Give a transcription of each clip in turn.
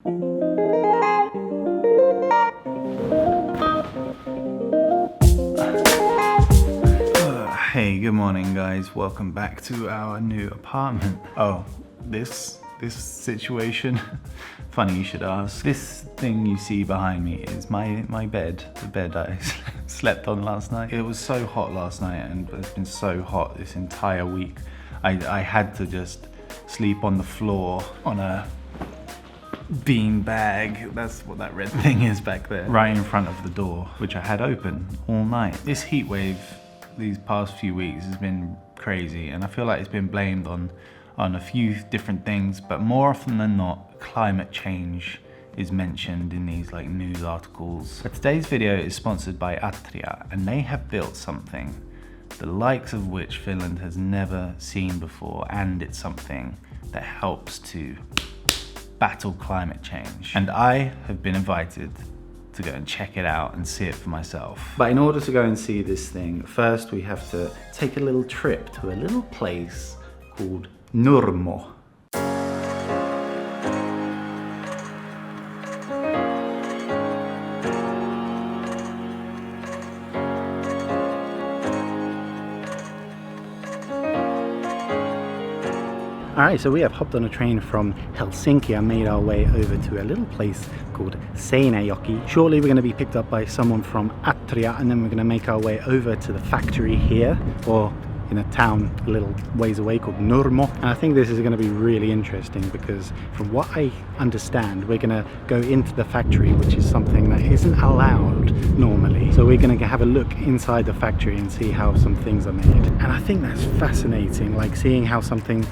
Hey, good morning guys, welcome back to our new apartment. Oh, this situation, funny you should ask. This thing you see behind me is my bed, the bed I slept on last night. It was so hot last night and it's been so hot this entire week. I had to just sleep on the floor on a bean bag, that's what that red thing is back there, right in front of the door, which I had open all night. This heat wave these past few weeks has been crazy, and I feel like it's been blamed on a few different things, but more often than not, climate change is mentioned in these like news articles. But today's video is sponsored by Atria, and they have built something the likes of which Finland has never seen before, and it's something that helps to battle climate change. And I have been invited to go and check it out and see it for myself. But in order to go and see this thing, first we have to take a little trip to a little place called Nurmo. Alright, so we have hopped on a train from Helsinki and made our way over to a little place called Seinäjoki. Shortly we're going to be picked up by someone from Atria, and then we're going to make our way over to the factory here, or in a town a little ways away called Nurmo. And I think this is going to be really interesting because from what I understand, we're going to go into the factory, which is something that isn't allowed normally. So we're going to have a look inside the factory and see how some things are made. And I think that's fascinating, like seeing how something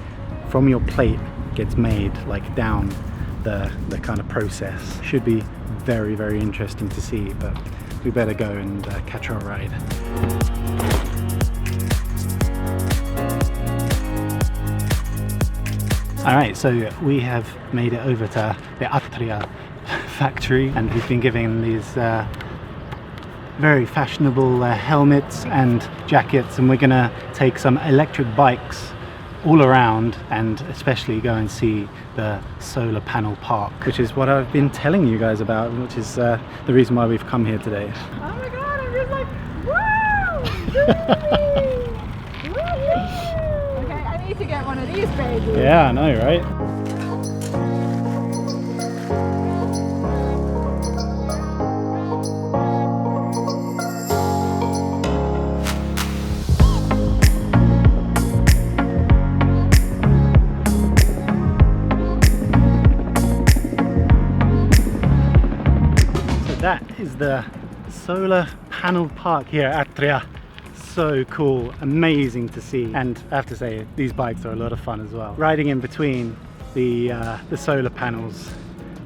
from your plate gets made, like down the kind of process. Should be very, very interesting to see, but we better go and catch our ride. Alright, so we have made it over to the Atria factory, and we've been given these very fashionable helmets and jackets, and we're gonna take some electric bikes all around and especially go and see the solar panel park, which is what I've been telling you guys about, which is the reason why we've come here today. Oh my god, I'm just like, woo! Okay, I need to get one of these babies. Yeah, I know, right? That is the solar panel park here at Atria. So cool, amazing to see. And I have to say, these bikes are a lot of fun as well. Riding in between the solar panels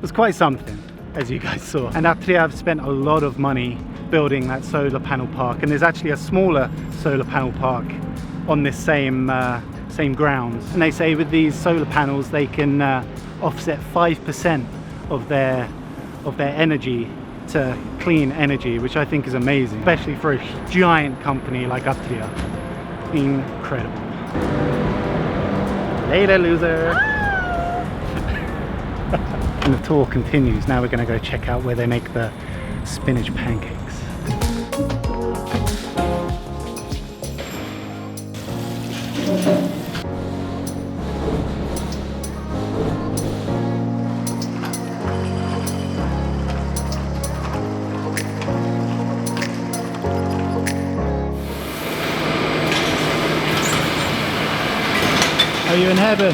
was quite something, as you guys saw. And Atria have spent a lot of money building that solar panel park. And there's actually a smaller solar panel park on this same grounds. And they say with these solar panels, they can offset 5% of their energy to clean energy, which I think is amazing, especially for a giant company like Atria. Incredible. Later, loser. And the tour continues. Now we're going to go check out where they make the spinach pancakes. Are you in heaven?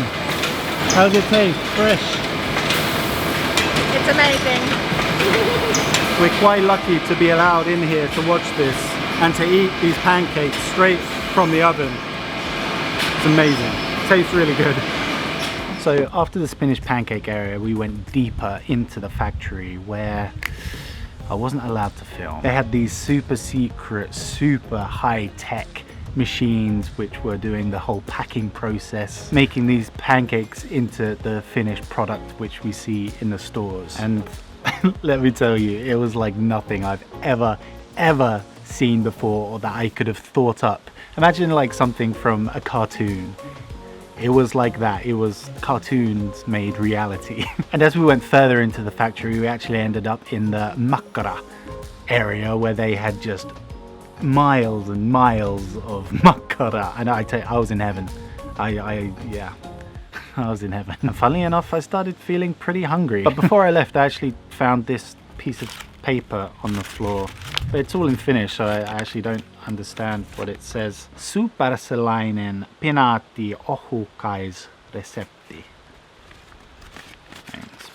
How's it taste? Fresh? It's amazing. We're quite lucky to be allowed in here to watch this and to eat these pancakes straight from the oven. It's amazing. It tastes really good. So after the spinach pancake area, we went deeper into the factory where I wasn't allowed to film. They had these super secret, super high-tech machines which were doing the whole packing process, making these pancakes into the finished product which we see in the stores. And let me tell you, it was like nothing I've ever seen before or that I could have thought up. Imagine like something from a cartoon. It was like that. It was cartoons made reality. And as we went further into the factory, we actually ended up in the makkara area where they had just miles and miles of makkara. And I tell you, I was in heaven. Yeah, I was in heaven. And funnily enough, I started feeling pretty hungry. But before I left, I actually found this piece of paper on the floor. But it's all in Finnish, so I actually don't understand what it says. Superselainen pinaatti ohukaisresepti. It's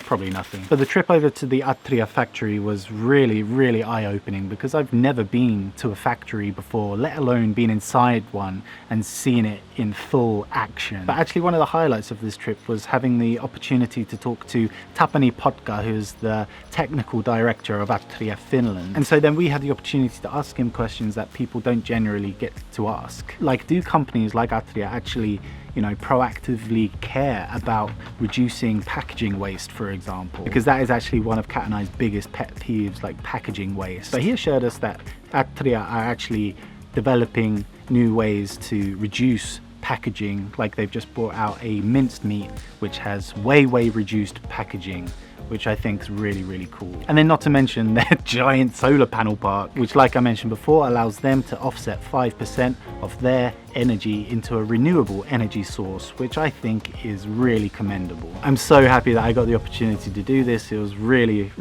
probably nothing. But the trip over to the Atria factory was really eye-opening because I've never been to a factory before, let alone been inside one and seen it in full action. But actually one of the highlights of this trip was having the opportunity to talk to Tapani Potka, who's the technical director of Atria Finland. And so then we had the opportunity to ask him questions that people don't generally get to ask. Like, do companies like Atria actually, you know, proactively care about reducing packaging waste, for example? Because that is actually one of Kat and I's biggest pet peeves, like packaging waste. But he assured us that Atria are actually developing new ways to reduce packaging. Like, they've just brought out a minced meat which has way reduced packaging, which I think is really cool. And then not to mention their giant solar panel park, which, like I mentioned before, allows them to offset 5% of their energy into a renewable energy source, which I think is really commendable. I'm so happy that I got the opportunity to do this. It was really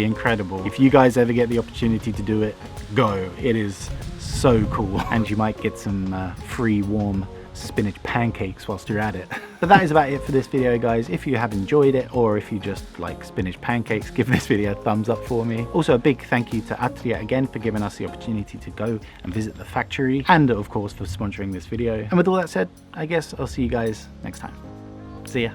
incredible. If you guys ever get the opportunity to do it, go. It is so cool. And you might get some free warm spinach pancakes whilst you're at it. But that is about it for this video, guys. If you have enjoyed it, or if you just like spinach pancakes, give this video a thumbs up for me. Also, a big thank you to Atria again for giving us the opportunity to go and visit the factory, and of course for sponsoring this video. And with all that said, I guess I'll see you guys next time. See ya.